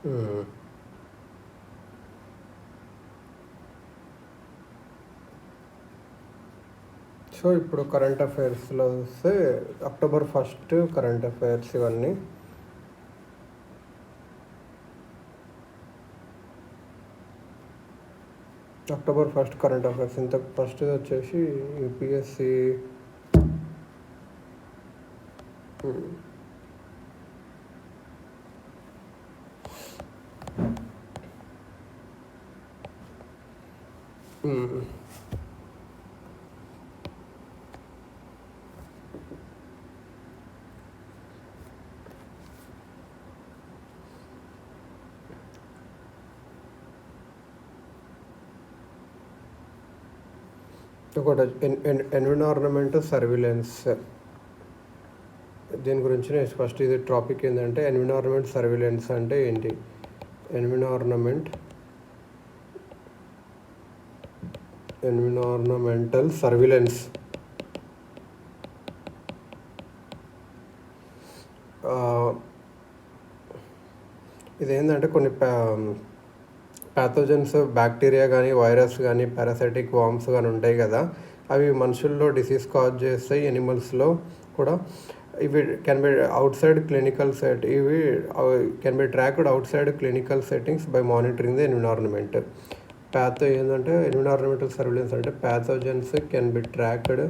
మ్మ్. So ఇప్పుడు current అఫైర్స్లో వస్తే October 1 current affairs ఇవన్నీ. అక్టోబర్ 1 కరెంట్ అఫైర్స్ ఇంత ఫస్ట్ వచ్చేసి యూపీఎస్సి. ఒకటి ఎన్విరాన్మెంట్ సర్విలెన్స్. దీని గురించి నేను ఫస్ట్ ఇది టాపిక్ ఏంటంటే ఎన్విరాన్మెంట్ సర్విలెన్స్ అంటే ఏంటి. ఎన్విరాన్మెంటల్ సర్విలెన్స్ ఇదేంటంటే కొన్ని ప్యాథోజన్స్ బ్యాక్టీరియా కానీ వైరస్ కానీ పారాసైటిక్ వామ్స్ కానీ ఉంటాయి కదా, అవి మనుషుల్లో డిసీజ్ కాజ్ చేస్తాయి, ఎనిమల్స్లో కూడా. ఇవి కెన్ బి అవుట్సైడ్ క్లినికల్ ఇవి can be tracked outside clinical settings by monitoring the environment. ఏంటంటే ఎన్విరాన్మెంటల్ సర్విలెన్స్ అంటే pathogens can be tracked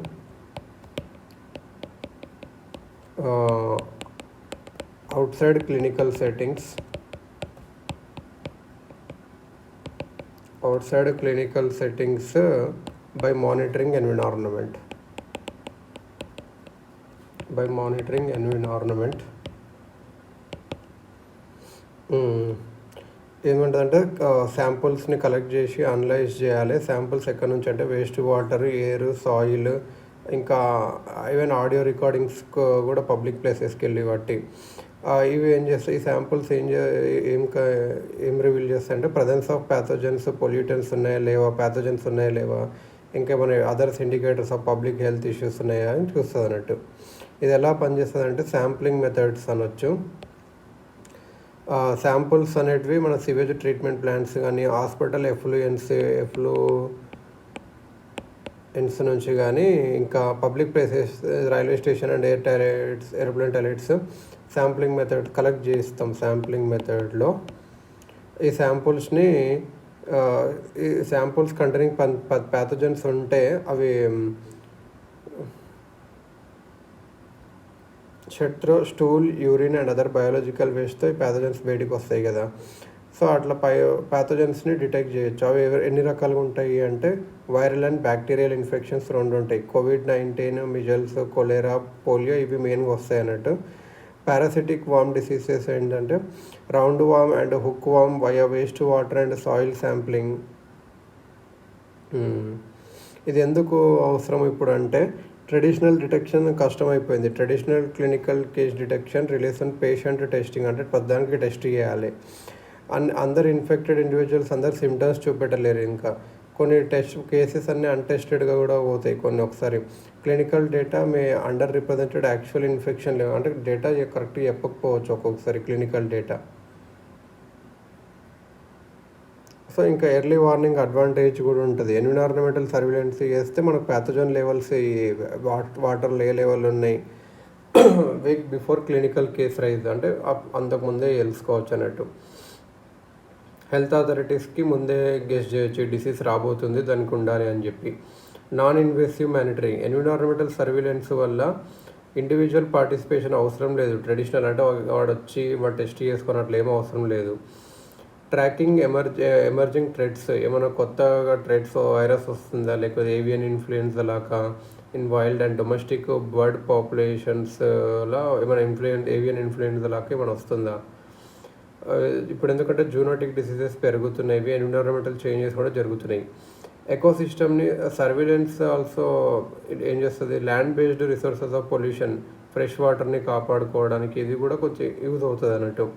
outside clinical settings by monitoring environment. ఏమంటుందంటే శాంపుల్స్ని కలెక్ట్ చేసి అనలైజ్ చేయాలి. శాంపుల్స్ ఎక్కడి నుంచి అంటే వేస్ట్ వాటర్, ఎయిర్, సాయిల్, ఇంకా ఈవెన్ ఆడియో రికార్డింగ్స్ కూడా పబ్లిక్ ప్లేసెస్కి వెళ్ళి బట్టి ఇవి ఏం చేస్తాయి, ఈ శాంపుల్స్ ఏం రివీల్ చేస్తాయి అంటే ప్రజెన్స్ ఆఫ్ ప్యాథోజన్స్, పొల్యూటెంట్స్ ఉన్నాయా లేవా, ఇంకా మన others indicators of public health issues ఉన్నాయా అని చూస్తుంది అన్నట్టు. ఇది ఎలా పనిచేస్తుంది అంటే శాంప్లింగ్ మెథడ్స్ అనొచ్చు. శాంపుల్స్ అనేటివి మన సివేజ్ ట్రీట్మెంట్ ప్లాంట్స్ కానీ హాస్పిటల్ ఎఫ్లూయెన్స్ నుంచి కానీ ఇంకా public places, railway station and aeroplane toilets sampling method collect చేస్తాం. శాంప్లింగ్ మెథడ్లో ఈ శాంపుల్స్ కంటైనింగ్ ప్యాథోజన్స్ ఉంటే అవి షర్ట్రో, stool, urine and other biological వేస్ట్తో ఈ ప్యాథోజన్స్ బయటికి వస్తాయి కదా. సో అట్లా ప్యాథోజన్స్ని డిటెక్ట్ చేయొచ్చు. అవి ఎన్ని రకాలుగా ఉంటాయి అంటే వైరల్ అండ్ బ్యాక్టీరియల్ ఇన్ఫెక్షన్స్ 2 ఉంటాయి. COVID-19, మిజల్స్, కొలేరా, పోలియో ఇవి మెయిన్గా వస్తాయి అన్నట్టు. పారాసిటిక్ వామ్ డిసీజెస్ ఏంటంటే round warm and hook warm via waste water and soil sampling. ఇది ఎందుకు అవసరం ఇప్పుడు అంటే ట్రెడిషనల్ డిటెక్షన్ కష్టమైపోయింది. Traditional clinical case detection relation patient testing అంటే ప్రధానికి టెస్ట్ చేయాలి. అందరు ఇన్ఫెక్టెడ్ ఇండివిజువల్స్ అందరు సిమ్టమ్స్ చూపెట్టలేరు. ఇంకా కొన్ని కేసెస్ అన్నీ అన్టెస్టెడ్గా కూడా పోతాయి కొన్ని. ఒకసారి clinical data under represented actual infection లేవు అంటే డేటా కరెక్ట్గా చెప్పకపోవచ్చు ఒక్కొక్కసారి క్లినికల్ డేటా. సో ఇంకా ఎర్లీ వార్నింగ్ అడ్వాంటేజ్ కూడా ఉంటుంది. ఎన్విరాన్మెంటల్ సర్విలెన్స్ చేస్తే మనకు ప్యాథోజన్ లెవెల్స్ వాటర్లో ఏ లెవెల్ ఉన్నాయి week before clinical case rise అంటే అంతకుముందే తెలుసుకోవచ్చు అన్నట్టు. హెల్త్ అథారిటీస్కి ముందే గెస్ చేయొచ్చు డిసీజ్ రాబోతుంది, దానికి ఉండాలి అని చెప్పి. Non invasive monitoring. Environmental surveillance వల్ల ఇండివిజువల్ పార్టిసిపేషన్ అవసరం లేదు. ట్రెడిషనల్ అంటే వాడు టెస్ట్ చేసుకొని అట్లా ఏమీ అవసరం లేదు. ట్రాకింగ్ ఎమర్జింగ్ థ్రెడ్స్, ఏమైనా కొత్తగా థ్రెడ్స్ వైరస్ వస్తుందా, లేకపోతే ఏవియన్ ఇన్ఫ్లుయెన్జా లాగా in wild and domestic bird పాపులేషన్స్లో ఏమైనా ఏవియన్ ఇన్ఫ్లుయెన్జా లాగా ఏమైనా వస్తుందా. ఇప్పుడు ఎందుకంటే జూనోటిక్ డిసీజెస్ పెరుగుతున్నాయి, ఎన్విరాన్మెంటల్ చేంజెస్ కూడా జరుగుతున్నాయి. ఎకోసిస్టమ్ని సర్విలెన్స్ ఆల్సో ఏం చేస్తుంది, land based resources of pollution, fresh వాటర్ని కాపాడుకోవడానికి ఇది కూడా కొంచెం యూజ్ అవుతుంది అన్నట్టు.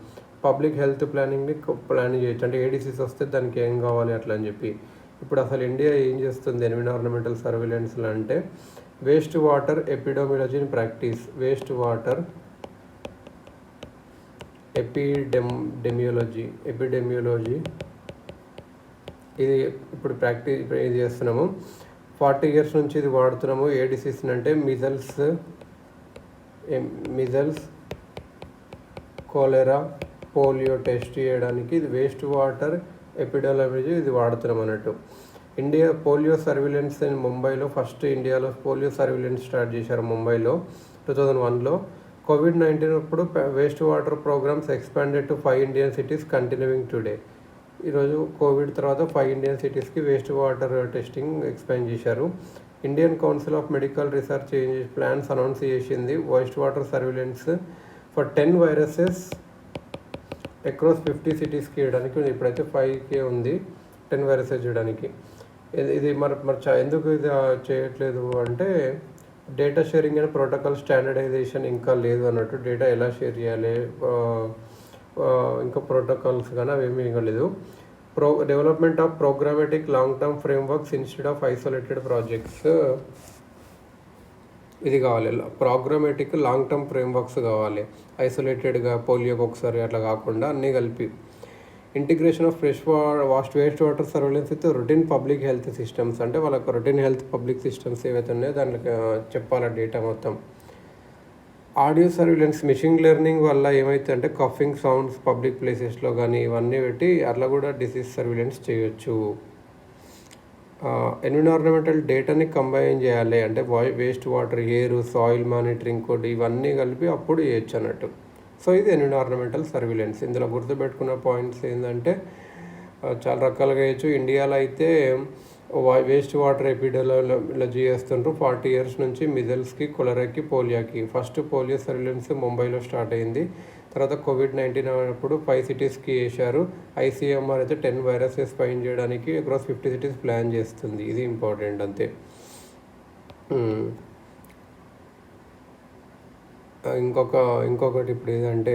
పబ్లిక్ హెల్త్ ప్లానింగ్ని ప్లానింగ్ చేయొచ్చు అంటే ఏ డిసీజ్ వస్తే దానికి ఏం కావాలి అట్లా అని చెప్పి. ఇప్పుడు అసలు ఇండియా ఏం చేస్తుంది ఎన్విరాన్మెంటల్ సర్విలెన్స్లో అంటే waste water epidemiology in practice. Waste water epidemiology ఇది ఇప్పుడు ఇది చేస్తున్నాము. 40 years నుంచి ఇది వాడుతున్నాము. ఏ డిసీజ్ అంటే మిజల్స్, కోలెరా, పోలియో టెస్ట్ చేయడానికి ఇది వేస్ట్ వాటర్ ఎపిడెమియాలజీ ఇది వాడుతున్నాం అన్నట్టు. ఇండియా పోలియో సర్విలెన్స్ ఇన్ ముంబైలో ఫస్ట్ ఇండియాలో పోలియో సర్విలెన్స్ స్టార్ట్ చేశారు ముంబైలో 2001లో. COVID-19 అప్పుడు waste water programs expanded to 5 Indian cities continuing today. ఈరోజు కోవిడ్ తర్వాత 5 Indian cities waste water testing expand చేశారు. Indian council of medical research plans announce చేసింది waste water surveillance for 10 viruses across 50 cities చేయడానికి. ఇప్పుడైతే 5K ఉంది 10 viruses చేయడానికి. ఇది మరి ఎందుకు ఇది చేయట్లేదు అంటే data sharing and protocol standardization ఇంకా లేదు అన్నట్టు. డేటా ఎలా షేర్ చేయాలి ఇంకా ప్రోటోకాల్స్ కానీ అవేమీ ఇంకా లేదు. Development of programmatic long term frameworks instead of isolated projects ఇది కావాలి. ప్రోగ్రామేటిక్ లాంగ్ టర్మ్ ఫ్రేమ్వర్క్స్ కావాలి, ఐసోలేటెడ్గా పోలియోకి ఒకసారి అట్లా కాకుండా అన్నీ కలిపి. Integration of waste water surveillance with routine public health systems అంటే వాళ్ళకి రొటీన్ హెల్త్ పబ్లిక్ సిస్టమ్స్ ఏవైతే ఉన్నాయో దానికి చెప్పాలి డేటా మొత్తం. ఆడియో సర్వేలెన్స్ మిషన్ లెర్నింగ్ వల్ల ఏమైతే అంటే కఫింగ్ సౌండ్స్ పబ్లిక్ ప్లేసెస్లో కానీ ఇవన్నీ పెట్టి అట్లా కూడా డిసీజ్ సర్వేలెన్స్ చేయొచ్చు. ఎన్విరాన్మెంటల్ డేటాని కంబైన్ చేయాలి అంటే waste water, air, soil monitoring code ఇవన్నీ కలిపి అప్పుడు చేయొచ్చు అన్నట్టు. సో ఇది ఎన్విరాన్మెంటల్ సర్వేలెన్స్. ఇందులో గుర్తుపెట్టుకున్న పాయింట్స్ ఏంటంటే చాలా రకాలుగా చేయొచ్చు. ఇండియాలో అయితే వేస్ట్ వాటర్ ఎపిడెమియాలజీ చేస్తుండ్రు 40 years నుంచి మిజల్స్కి, కొలెరాకి, పోలియోకి. ఫస్ట్ పోలియో సర్వేలెన్స్ ముంబైలో స్టార్ట్ అయింది. తర్వాత COVID-19 అప్పుడు 5 cities చేశారు. ICMR అయితే 10 viruses ఫైండ్ చేయడానికి అక్రాస్ 50 cities ప్లాన్ చేస్తుంది. ఇది ఇంపార్టెంట్ అంతే. ఇంకొకటి ఇప్పుడు ఏదంటే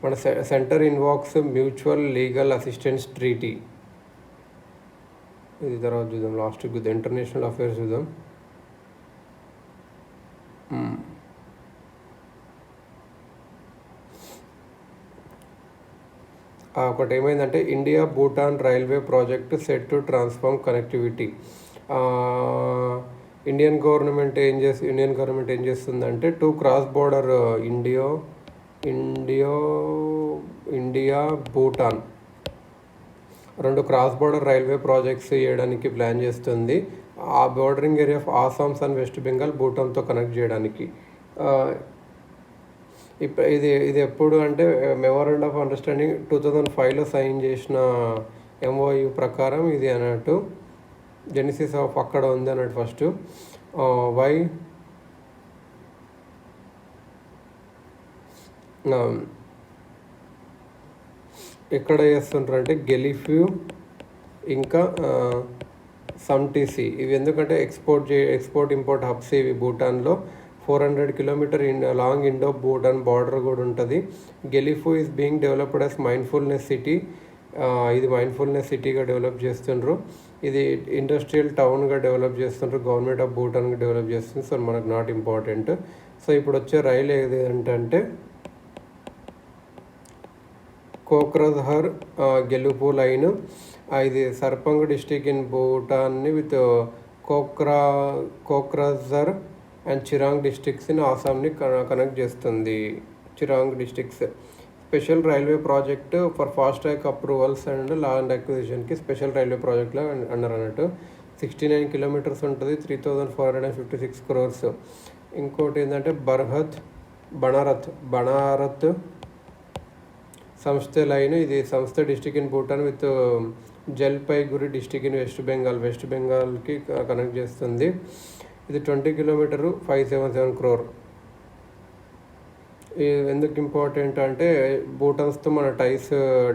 మన centre invokes mutual legal assistance treaty. ఇది తర్వాత చూద్దాం, లాస్ట్కి చూద్దాం. ఇంటర్నేషనల్ అఫేర్స్ చూద్దాం. ఒకటి ఏమైందంటే India Bhutan railway project set to transform connectivity. Indian government ఏం చేస్తుందంటే 2 cross border India Bhutan 2 cross border railway projects చేయడానికి ప్లాన్ చేస్తుంది. ఆ bordering area of Assam's and West Bengal భూటాన్తో కనెక్ట్ చేయడానికి. ఇది ఎప్పుడు అంటే మెమోరాండం ఆఫ్ అండర్స్టాండింగ్ 2005లో సైన్ చేసిన MOU ప్రకారం ఇది అన్నట్టు. జెనిసిస్ ఆఫ్ అక్కడ ఉంది అన్నట్టు. ఫస్ట్ వై ఎక్కడ చేస్తుంటారు అంటే గెలిఫ్యూ ఇంకా SAMTC ఇవి ఎందుకంటే ఎక్స్పోర్ట్ ఇంపోర్ట్ హబ్స్ ఇవి. భూటాన్లో 400 kilometer long Indo Bhutan border కూడా ఉంటుంది. Gelephu is being developed as mindfulness city. ఇది మైండ్ఫుల్నెస్ సిటీగా డెవలప్ చేస్తుండ్రు. ఇది ఇండస్ట్రియల్ టౌన్గా డెవలప్ చేస్తుండ్రు. గవర్నమెంట్ ఆఫ్ భూటాన్గా డెవలప్ చేస్తుంది. సో మనకు నాట్ ఇంపార్టెంట్. సో ఇప్పుడు వచ్చే రైలు ఏది అంటే కోక్రఝార్ గెలుపు లైన్. ఇది సర్పంగ్ డిస్టిక్ ఇన్ భూటాన్ని with Kokrajhar and Chirang districts in ఆసాంని కనెక్ట్ చేస్తుంది. Chirang districts special railway project for fast track approvals and land అక్విజిషన్కి స్పెషల్ రైల్వే ప్రాజెక్ట్లో అన్నారు అన్నట్టు. 69 kilometers ఉంటుంది. 3,456 crores. ఇంకోటి ఏంటంటే బనారత్ సంస్థ లైన్. ఇది Samtse district in Bhutan with Jalpaiguri district in west బెంగాల్కి కనెక్ట్ చేస్తుంది. ఇది 20 kilometers 577 crore. ఎందుకు ఇంపార్టెంట్ అంటే భూటాన్స్తో మన టైస్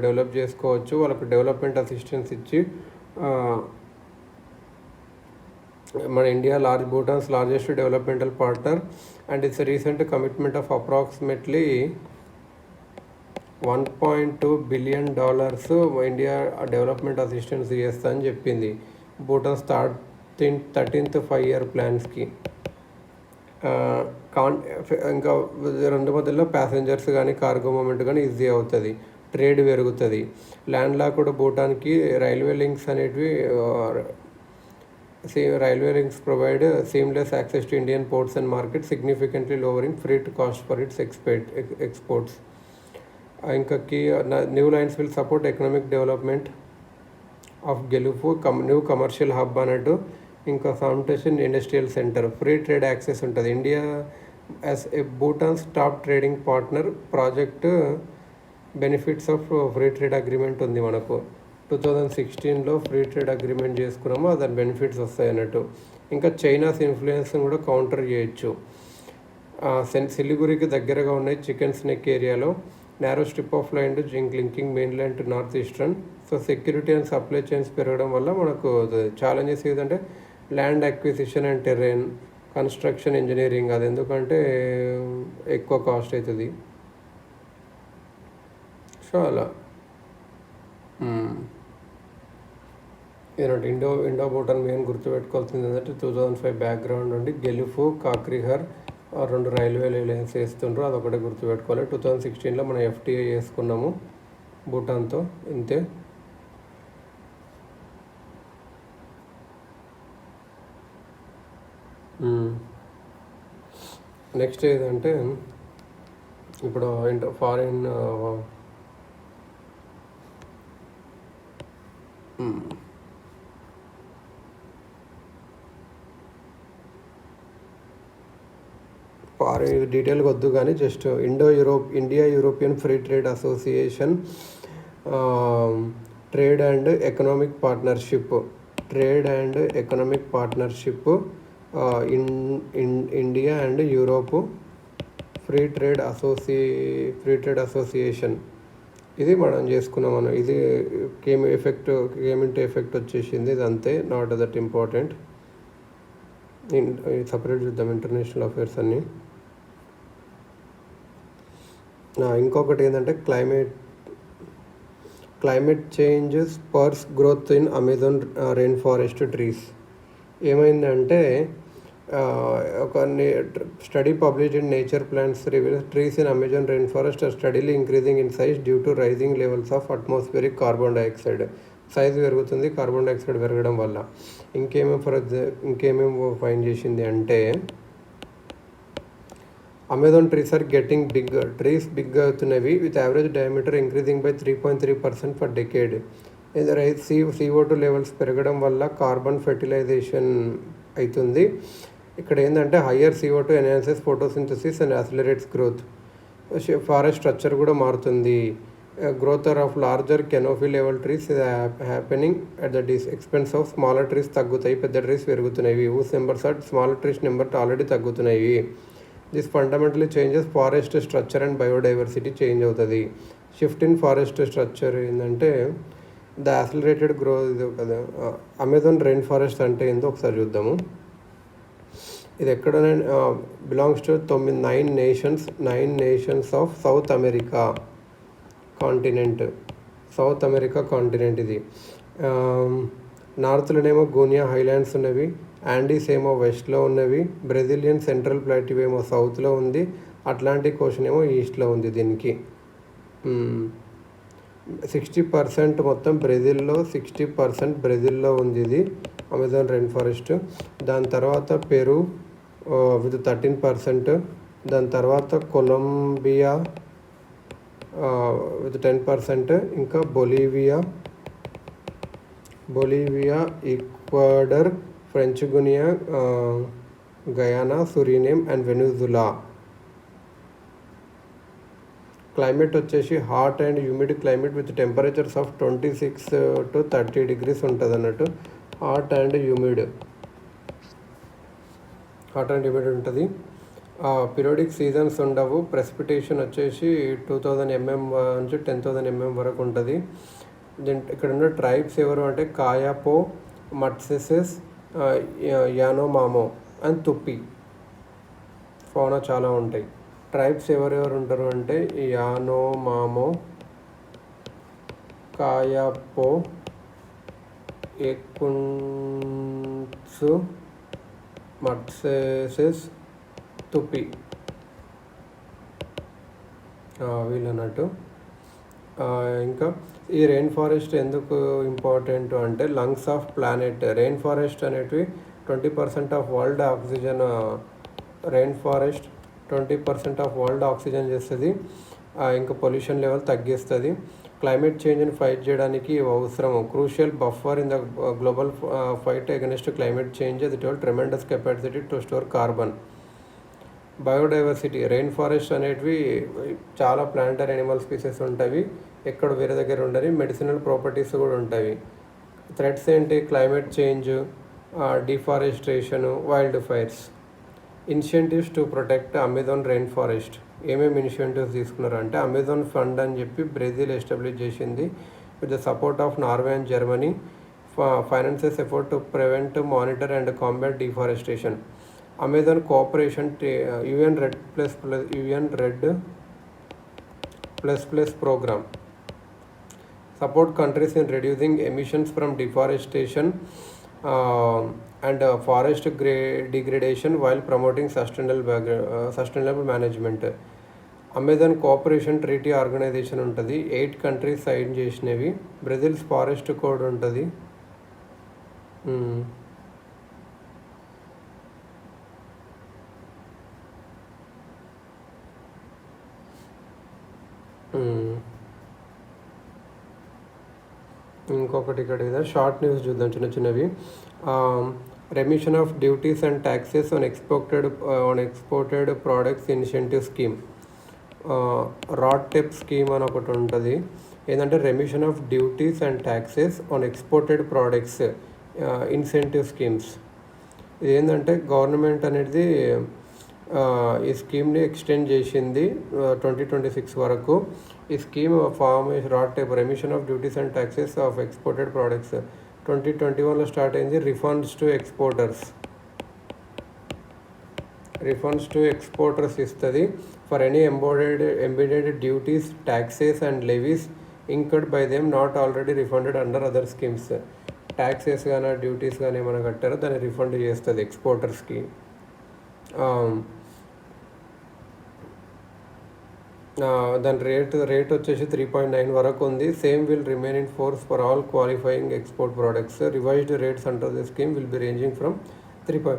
డెవలప్ చేసుకోవచ్చు. వాళ్ళకు డెవలప్మెంట్ అసిస్టెన్స్ ఇచ్చి మన India Bhutan's largest developmental partner and its recent commitment of approximately $1.2 billion India development assistance చేస్తా అని చెప్పింది భూటాన్ 13th 5-year ప్లాన్స్కి. కాన్ ఇంకా రెండు మధ్యలో ప్యాసింజర్స్ కానీ కార్గో మూమెంట్ కానీ ఈజీ అవుతుంది, ట్రేడ్ పెరుగుతుంది. ల్యాండ్ లా కూడా భూటాన్కి రైల్వే లింక్స్ అనేటివి railway links provide seamless access to Indian ports and market, significantly lowering freight cost for its exports. ఇంకా new lines will support economic development of Gelephu new commercial hub అన్నట్టు. ఇంకా foundation industrial centre, free trade access ఉంటుంది. India as a Bhutan's top trading partner, project benefits of free trade agreement ఉంది మనకు. 2016లో free trade agreement చేసుకున్నాము, దాని benefits వస్తాయి అన్నట్టు. ఇంకా చైనాస్ ఇన్ఫ్లుయెన్స్ని కూడా కౌంటర్ చేయొచ్చు. సిలిగురికి దగ్గరగా ఉన్నాయి చికెన్ స్నేక్ ఏరియాలో narrow strip of land linking main land to north eastern. So security and supply chains పెరగడం వల్ల మనకు ఛాలెంజెస్ ఏదంటే land acquisition and terrain, construction, engineering. అది ఎందుకంటే ఎక్కువ కాస్ట్ అవుతుంది. సో అలా ఏంటంటే ఇండో భూటాన్ మెయిన్ గుర్తుపెట్టుకోవాల్సింది ఏంటంటే 2005 బ్యాక్గ్రౌండ్ ఉండి గెలుపు, కాక్రీహర్ 2 రైల్వే లైన్స్ వేస్తుండ్రు, అదొకటే గుర్తుపెట్టుకోవాలి. 2016లో మనం FTA చేసుకున్నాము భూటాన్తో, ఇంతే. నెక్స్ట్ ఏదంటే ఇప్పుడు ఫారిన్ డీటెయిల్గా వద్దు కానీ just India European free trade association trade and economic partnership India and Europe free trade association. ఇది మనం చేసుకున్నాం. మనం ఇది కేమ్ ఇంటూ ఎఫెక్ట్ వచ్చేసింది. ఇది అంతే, నాట్ దట్ ఇంపార్టెంట్. సపరేట్ చూద్దాం ఇంటర్నేషనల్ అఫేర్స్ అన్నీ. ఇంకొకటి ఏంటంటే climate change spurs growth in Amazon rain forest trees. ఏమైందంటే ఒక study published in Nature Plants reveals trees in Amazon rain forest are steadily increasing in size due to rising levels of atmospheric carbon dioxide. Size పెరుగుతుంది carbon dioxide పెరగడం వల్ల. ఇంకేమేమి find చేసింది అంటే Amazon trees are getting big అవుతున్నవి with average diameter increasing by 3.3% for decade. CO2 levels పెరగడం వల్ల carbon fertilisation అవుతుంది. ఇక్కడ ఏంటంటే higher CO2 enhances photosynthesis and accelerates growth. Forest structure కూడా మారుతుంది. Growth of larger canopy level trees happening at the expense of smaller trees తగ్గుతాయి, పెద్ద trees పెరుగుతున్నాయి. స్మాలర్ ట్రీస్ నెంబర్ ఆల్రెడీ తగ్గుతున్నాయి. This fundamentally changes forest structure and biodiversity change అవుతుంది. Shift in forest structure ఏంటంటే the accelerated growth కదా. Amazon rain forest అంటే ఏందో ఒకసారి చూద్దాము. ఇది ఎక్కడ belongs to 9 nations of south America continent. ఇది నార్త్లోనేమో గూనియా హైలాండ్స్ ఉన్నవి, యాండీస్ ఏమో వెస్ట్లో ఉన్నవి, బ్రెజిలియన్ సెంట్రల్ ప్లాటివ్ ఏమో సౌత్లో ఉంది, అట్లాంటిక్ ఓషన్ ఏమో ఈస్ట్లో ఉంది. దీనికి 60% మొత్తం బ్రెజిల్లో ఉంది ఇది అమెజాన్ రెయిన్ ఫారెస్ట్. దాని తర్వాత పెరు విత్ 13%, దాని తర్వాత కొలంబియా విత్ 10%, ఇంకా Bolivia, Ecuador, French Guiana, Guyana, Suriname and Venezuela. Climate వచ్చేసి hot and humid climate with temperatures of 26 to 30 degrees ఉంటుంది అన్నట్టు. హాట్ అండ్ హ్యూమిడ్ ఉంటుంది. పీరియాడిక్ సీజన్స్ ఉండవు. ప్రెసిపిటేషన్ వచ్చేసి 2000 mm నుంచి 10,000 mm వరకు ఉంటుంది. ఇక్కడ ఉన్న ట్రైబ్స్ ఎవరు అంటే కాయాపో, మట్సెసెస్, యానోమామో అండ్ తుప్పి. ఫౌనా చాలా ఉంటాయి. ట్రైబ్స్ ఎవరెవరు ఉంటారు అంటే యానోమామో, కాయాపో, ఎకున్సు, మట్సెసెస్, తుప్పి వీళ్ళన్నట్టు. ఇంకా ఈ రెయిన్ ఫారెస్ట్ ఎందుకు ఇంపార్టెంట్ అంటే lungs of planet. Rain forest అనేటివి 20% of world oxygen, rain forest 20% of world oxygen చేస్తుంది. ఇంకా పొల్యూషన్ లెవెల్ తగ్గిస్తుంది. క్లైమేట్ చేంజ్ని ఫైట్ చేయడానికి ఇవి అవసరం. Crucial buffer in the global fight against climate change. అది toll tremendous capacity to store carbon. Biodiversity. Rain forest అనేటివి చాలా ప్లాంట్ అండ్ యానిమల్ స్పీసెస్ ఉంటాయి, ఎక్కడ వేరే దగ్గర ఉండని. మెడిసినల్ ప్రాపర్టీస్ కూడా ఉంటాయి. థ్రెట్స్ ఏంటి? Climate change, deforestation, wild fires. Initiatives to protect Amazon rain forest. ఏమేమి ఇనిషియేటివ్స్ తీసుకున్నారు అంటే అమెజాన్ ఫండ్ అని చెప్పి బ్రెజిల్ ఎస్టాబ్లిష్ చేసింది with the support of Norway and Germany. Finances effort to prevent, monitor and combat deforestation. Amazon cooperation, UN RED++ program. Support countries in reducing emissions from deforestation and forest degradation while promoting sustainable management. Amazon cooperation treaty organisation ఉంటుంది, 8 countries sign చేసినవి. Brazil's forest code ఉంటుంది. ఇంకొకటి ఇక్కడ కదా short news చూద్దాం, చిన్న చిన్నవి. Remission of duties and taxes on exported products incentive scheme. RoDTEP scheme అని ఒకటి ఉంటుంది. ఏంటంటే remission of duties and taxes on exported products incentive schemes. ఇది ఏంటంటే గవర్నమెంట్ అనేది ఈ స్కీమ్ని ఎక్స్టెండ్ చేసింది 2026 వరకు. ఈ scheme form RoDTEP remission of duties and taxes of exported products 2021లో స్టార్ట్ అయింది. రిఫండ్స్ టు ఎక్స్పోర్టర్స్ ఇస్తుంది for any embedded duties, taxes and levies incurred by them not already refunded under other schemes. Taxes కానీ duties కానీ ఏమైనా కట్టారో దాన్ని refund చేస్తుంది ఎక్స్పోర్టర్స్కి. దాని rate వచ్చేసి 3.9 వరకు ఉంది. Same will remain in force for all qualifying export products. Revised rates under the scheme will be ranging from 3.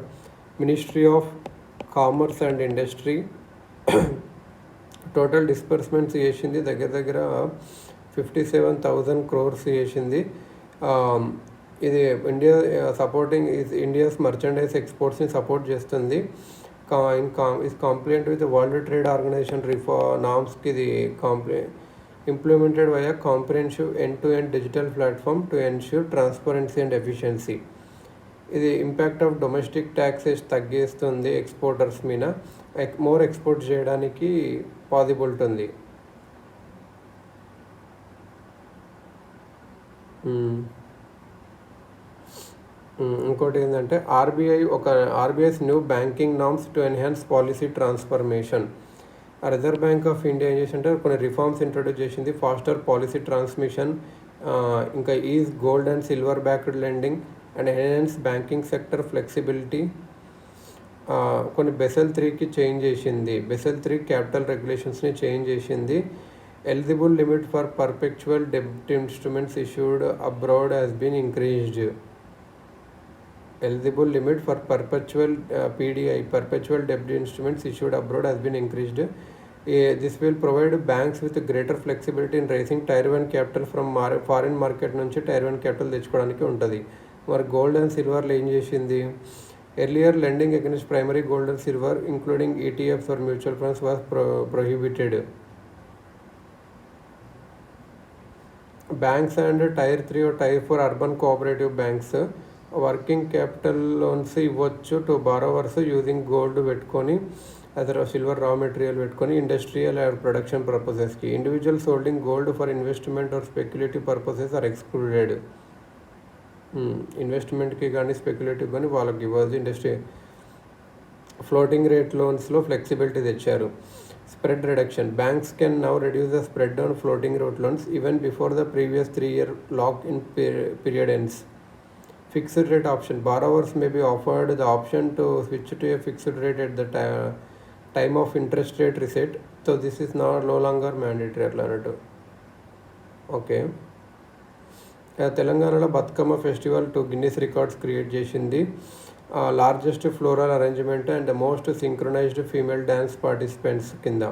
Ministry of commerce and industry total disbursements చేసింది దగ్గర 57,000 crores చేసింది. ఇది ఇండియాస్ మర్చెండైజ్ ఎక్స్పోర్ట్స్ని సపోర్ట్ చేస్తుంది. is compliant with the World Trade Organization norms ఇది implemented via comprehensive end-to-end digital platform to ensure transparency and efficiency. ఇది impact of domestic taxes తగ్గిస్తుంది exporters మీద. More export చేయడానికి పాసిబిలిటీ ఉంది. ఇంకోటి ఏంటంటే RBI's new banking norms to enhance policy transformation. Reserve bank of India ఏం చేసిందంటే కొన్ని రిఫార్మ్స్ ఇంట్రొడ్యూస్ చేసింది. ఫాస్టర్ పాలసీ ట్రాన్స్మిషన్, ఇంకా is gold and silver backed lending and enhance banking sector flexibility. కొన్ని బెసెల్ 3కి చేంజ్ చేసింది. బెసెల్ 3 క్యాపిటల్ రెగ్యులేషన్స్ని చేంజ్ చేసింది. Eligible limit for perpetual డెబ్ట్ instruments issued abroad has been increased. Eligible limit for perpetual PDI, perpetual debt instruments issued abroad has been increased. This will provide banks with greater flexibility in raising Tier 1 capital from foreign market నుంచి Tier 1 capital తెచ్చుకోవడానికి ఉంటుంది. మరి gold and సిల్వర్లో ఏం చేసింది? Earlier lending against primary gold and silver including ETFs or mutual funds was prohibited. Banks and Tier 3 or Tier 4 urban cooperative banks working capital loans ఇవ్వచ్చు to borrowers using gold పెట్టుకొని other silver raw material పెట్టుకొని industrial or production పర్పసెస్కి. Individuals holding gold for investment or speculative purposes are excluded. ఇన్వెస్ట్మెంట్కి కానీ speculative కానీ వాళ్ళకి ఇవ్వచ్చు. Industry floating rate లోన్స్లో ఫ్లెక్సిబిలిటీ తెచ్చారు. Spread reduction. Banks can now reduce the spread on floating rate loans even before the previous 3-year lock in period ends. Fixed rate option. Borrowers may be offered the option to switch to a fixed rate at the time of interest rate reset. So this is no longer mandatory అట్లా అన్నట్టు. Okay, తెలంగాణలో Bathukamma festival 2 Guinness records create చేసింది. Largest floral arrangement and most synchronised female dance participants కింద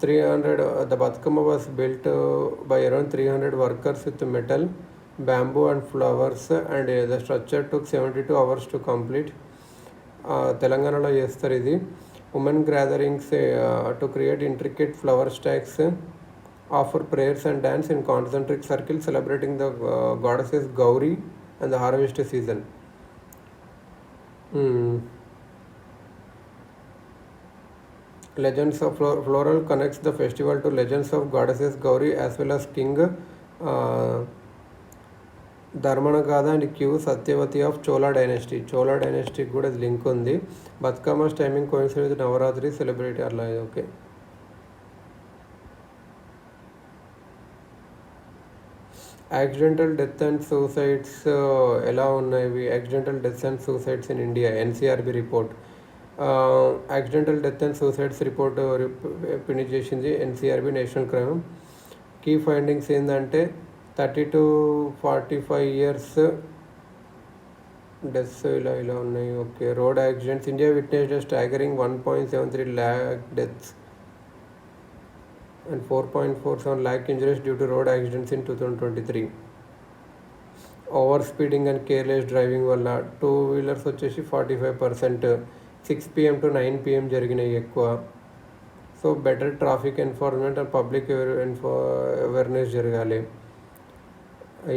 300 the Bathukamma was built by around 300 workers with metal, bamboo and flowers and the structure took 72 hours to complete. తెలంగాణలో చేస్తారు ఇది. Women gatherings to create intricate flower stacks, offer prayers and dance in concentric circles celebrating the goddesses Gauri and the harvest season. Legends of Floral connects the festival to legends of goddesses Gauri as well as King Dharmanagada and Q Satyavati of Chola dynasty. Chola dynasty కూడా link ఉంది. Bathukamma's timing coincide with Navratri celebrate అలా. Okay, accidental death and suicides ఎలా ఉన్నాయి? Accidental deaths and suicides in India, NCRB report. Accidental death and suicides report finish చేసింది NCRB, national crime. Key findings ఏంటంటే 30 to 45 years deaths ఇలా ఉన్నాయి. Okay, road accidents. India witnessed staggering 1.73 lakh deaths and 4.47 lakh injuries due to road accidents in 2023. Over speeding and careless driving వల్ల 2-wheelers వచ్చేసి 45%, 6 PM to 9 PM జరిగినాయి ఎక్కువ. So better traffic enforcement and public awareness జరగాలి.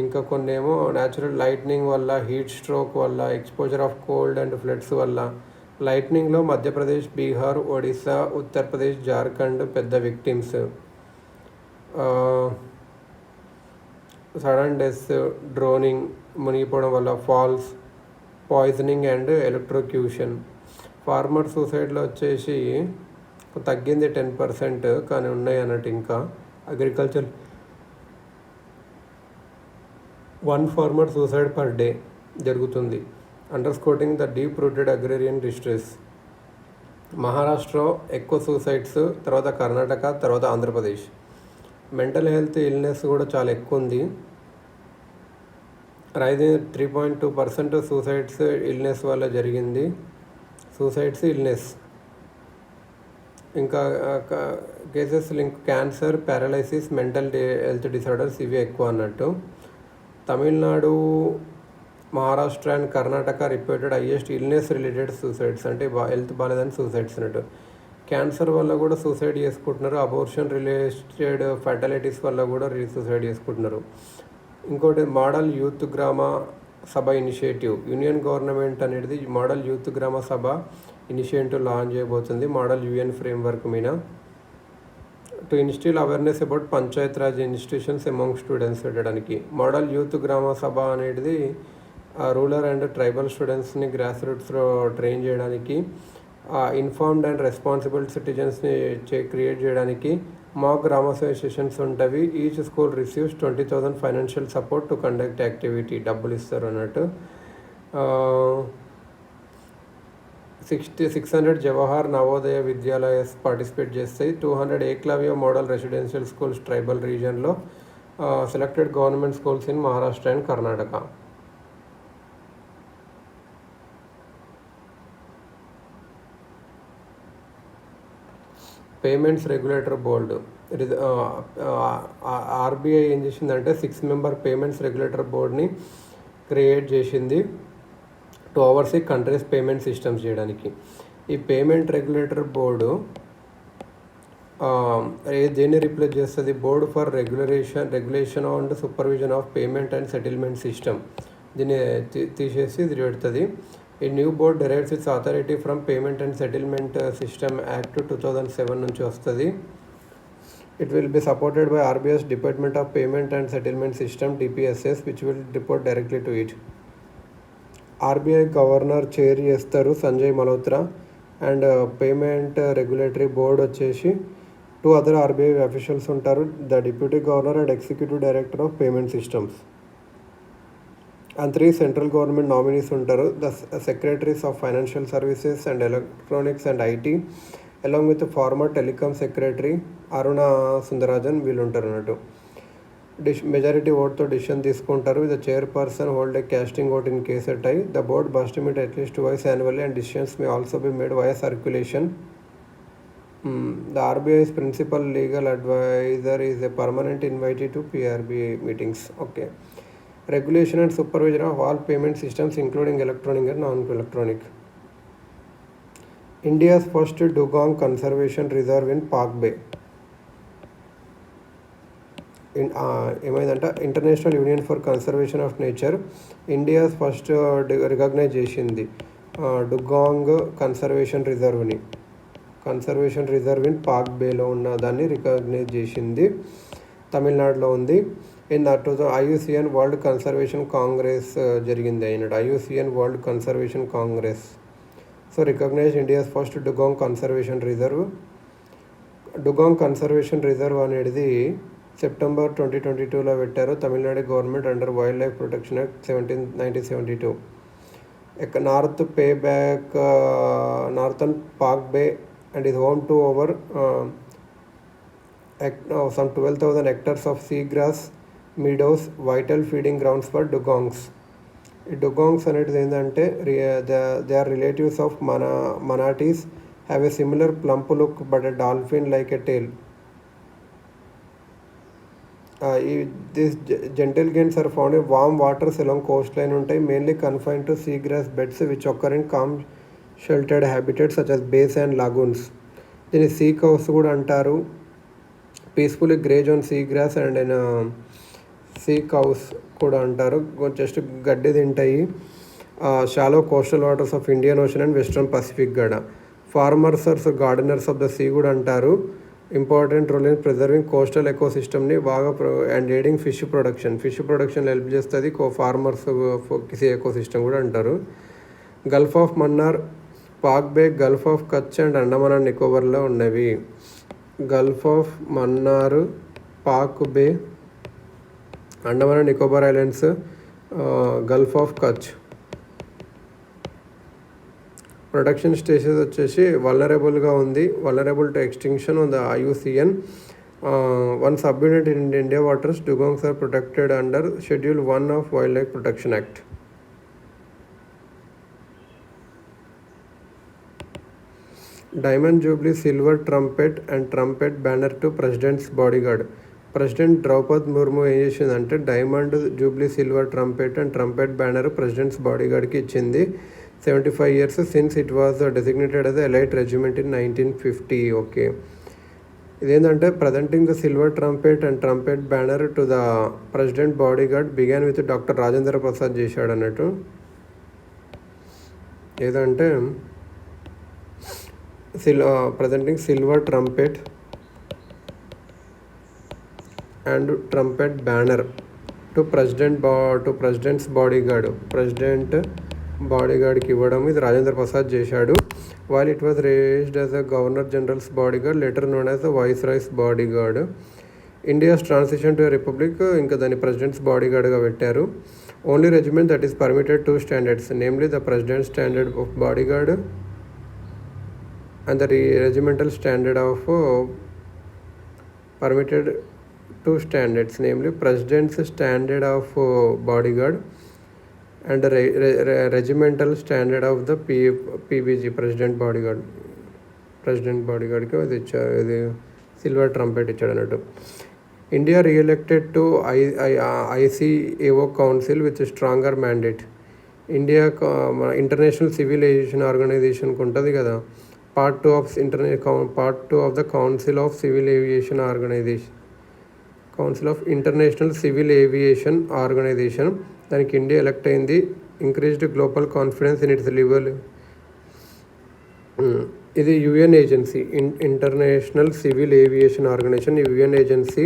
ఇంకా కొన్ని ఏమో natural lightning వల్ల, heat stroke వల్ల, exposure of cold and floods వల్ల. లైట్నింగ్లో మధ్యప్రదేశ్, బీహార్, ఒడిస్సా, ఉత్తరప్రదేశ్, జార్ఖండ్ పెద్ద విక్టిమ్స్. సడన్ డెత్స్, డ్రోనింగ్, మునిగిపోవడం వల్ల, falls, poisoning and electrocution. Farmer సూసైడ్లో వచ్చేసి తగ్గింది 10%, కానీ ఉన్నాయి అన్నట్టు. ఇంకా agriculture 1 farmer suicide per day జరుగుతుంది, underscoring the deep rooted agrarian distress. Maharashtra ఎక్కువ సూసైడ్స్, తర్వాత కర్ణాటక, తర్వాత ఆంధ్రప్రదేశ్. మెంటల్ హెల్త్ ఇల్నెస్ కూడా చాలా ఎక్కువ ఉంది. రైజింగ్ 3.2% సూసైడ్స్ ఇల్నెస్ వల్ల జరిగింది. Suicides, illness. ఇంకా cases link cancer, paralysis, mental health disorders ఇవి ఎక్కువ అన్నట్టు. Tamil Nadu, Maharashtra and Karnataka reported highest illness related suicides, అంటే హెల్త్ బాగాలేదని సూసైడ్స్ అన్నట్టు. క్యాన్సర్ వల్ల కూడా సూసైడ్ చేసుకుంటున్నారు. అబోర్షన్ రిలేటెడ్ ఫర్టిలిటీస్ వల్ల కూడా సూసైడ్ చేసుకుంటున్నారు. ఇంకోటి మోడల్ యూత్ గ్రామ సభ ఇనిషియేటివ్. యూనియన్ గవర్నమెంట్ అనేది మోడల్ యూత్ గ్రామ సభ ఇనిషియేటివ్ లాంచ్ చేయబోతుంది మోడల్ యూఎన్ ఫ్రేమ్వర్క్ మీద. To instil awareness about Panchayat Raj institutions among students పెట్టడానికి. మోడల్ యూత్ గ్రామ సభ అనేది రూరల్ అండ్ ట్రైబల్ స్టూడెంట్స్ని గ్రాస్ రూట్స్లో ట్రైన్ చేయడానికి, ఇన్ఫార్మ్డ్ అండ్ రెస్పాన్సిబుల్ సిటిజన్స్ని క్రియేట్ చేయడానికి మా గ్రామ అసోసియేషన్స్ ఉంటుంది. Each school receives 20,000 financial support to conduct activity. డబ్బులు ఇస్తారు అన్నట్టు. 600 జవహర్ నవోదయ విద్యాలయాస్ పార్టిసిపేట్ చేస్తాయి. 200 Eklavya model residential schools tribal రీజియన్లో, selected government schools in Maharashtra and Karnataka. Payments regulator board. RBI ఏం చేసిందంటే 6-member పేమెంట్స్ రెగ్యులేటర్ బోర్డ్ని క్రియేట్ చేసింది to oversee country's payment systems చేయడానికి. ఈ పేమెంట్ రెగ్యులేటర్ బోర్డు దేన్ని రిప్లేస్ చేస్తుంది? Board for regulation and supervision of payment and settlement system. దీన్ని తీసేసి ఇది పెడుతుంది. ఈ new board derives its authority from payment and settlement system act 2007 నుంచి వస్తుంది. It will be supported by RBI's department of payment and settlement system DPSS which will report directly to it. RBI governor chair చేస్తారు Sanjay Malhotra. And payment regulatory board వచ్చేసి 2 other RBI officials ఉంటారు, the deputy governor and executive director of payment systems. And 3 central government nominees ఉంటారు. The secretaries of financial services and electronics and IT along with former telecom secretary Aruna Sundararajan వీళ్ళు ఉంటారు అన్నట్టు. Majority ఓట్తో decision తీసుకుంటారు. The chairperson hold a casting vote in case a tie. The board must meet at least twice annually and decisions may also be made via circulation. The RBI's principal legal advisor is a permanent invitee to PRBI meetings. Okay. Regulation and supervision of all payment systems including electronic and non-electronic. India's first dugong conservation reserve in Park Bay. ఏమైందంట international union for conservation of nature India's first recognize చేసింది dugong conservation reserve in Park బేలో ఉన్న దాన్ని recognize చేసింది. తమిళనాడులో ఉంది. In 2000 IUCN world conservation congress జరిగింది అయినట్టు. IUCN world conservation congress so recognize India's first dugong conservation reserve. Dugong conservation reserve అనేది సెప్టెంబర్ 2022లో పెట్టారు Tamil Nadu government under wild life protection act 1972. Northern Park Bay and is home to over some 12,000 hectares of seagrass meadows, vital feeding grounds for dugongs. ఈ dugongs అనేది ఏంటంటే they are relatives of manatees, have a similar plump look but a dolphin like a tail. These gentle gains are found in warm waters along coastline ఉంటాయి, mainly confined to seagrass beds which occur in calm sheltered habitats such as bays and lagoons. దీన్ని sea cows కూడా అంటారు. Peacefully graze on sea grass and sea cows కూడా అంటారు. Just గడ్డి తింటాయి. Shallow coastal waters of Indian Ocean and western Pacific గడ. Farmers gardeners of the sea కూడా అంటారు. Important role in preserving coastal ఎకోసిస్టమ్ని బాగా and aiding fish production help చేస్తుంది. ఫార్మర్స్ సీ ఎకోసిస్టమ్ కూడా అంటారు. Gulf of Mannar, Palk Bay, Gulf of Kutch and Andaman and నికోబార్లో ఉన్నవి. Gulf of Mannar, Palk Bay, Andaman and Nicobar Islands, Gulf of Kutch. Protection status వచ్చేసి వల్నరబుల్గా ఉంది. Vulnerable to extinction on the IUCN. One subunit in India waters dugongs are protected under schedule 1 of wild life protection act. Diamond jubilee silver trumpet and trumpet banner to president's bodyguard. President Draupadi Murmu ఏం చేసిందంటే diamond jubilee silver trumpet and trumpet banner president's బాడీగార్డ్కి ఇచ్చింది. 75 years since it was designated as elite regiment in 1950. Okay, ఇదేంటంటే presenting the silver trumpet and trumpet banner to the president bodyguard began with doctor Rajendra Prasad చేశాడు అన్నట్టు. ఏదంటే presenting silver trumpet and trumpet banner to president's bodyguard. President బాడీగార్డ్కి ఇవ్వడం ఇది రాజేంద్ర ప్రసాద్ చేశాడు. while it was raised as a governor general's bodyguard, later known as the viceroy's bodyguard. India's transition to a republic ఇంకా దాన్ని presidents బాడీగార్డ్గా పెట్టారు. Only regiment that is permitted 2 standards, namely the president standard of bodyguard and the regimental standard of permitted 2 standards, namely president's standard of bodyguard and the regimental standard of the PBG president bodyguardకి అది ఇచ్చారు. ఇది silver trumpet ఇచ్చాడు అన్నట్టు. India reelected to ICAO council with stronger mandate. India international civil aviation ఆర్గనైజేషన్కి ఉంటుంది కదా, Part 2 of the Council of Civil Aviation Organization, Council of International Civil Aviation Organization. దానికి ఇండియా ఎలెక్ట్ అయింది. Increased global confidence in its level. ఇది UN agency, international civil aviation organization. UN agency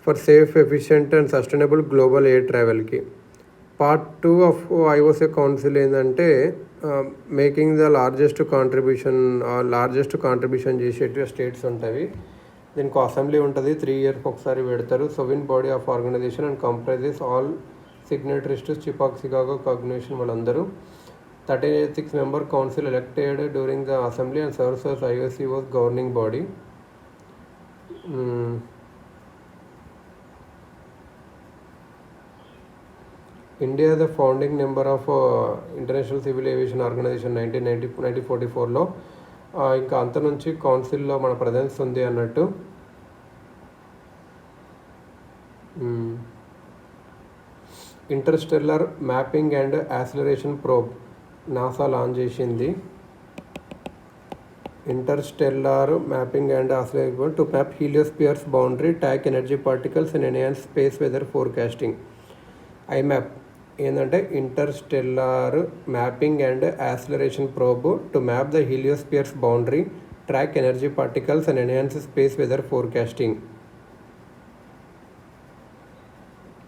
for safe, efficient and sustainable global air ట్రావెల్కి. Part 2 of IOC council ఏంటంటే making the largest contribution చేసేటివి states ఉంటాయి. దీనికి assembly ఉంటుంది, 3 years ఒకసారి పెడతారు. Sovereign body of organization and comprises all signatories to Chicago cognition వాళ్ళందరూ. 36 member council elected during the assembly and serves as IOCO's governing body. India is the founding member of International Civil Aviation Organization 1944లో. ఇంకా అంత నుంచి కౌన్సిల్లో మన presence ఉంది అన్నట్టు. Interstellar mapping and acceleration probe NASA launch చేసింది. Interstellar mapping and acceleration to map heliosphere's boundary, track energy particles and enhance space weather forecasting. IMAP ఏంటంటే interstellar mapping and acceleration probe to map the heliosphere's boundary, track energy particles and enhance space weather forecasting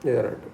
ఇదన్నట్టు.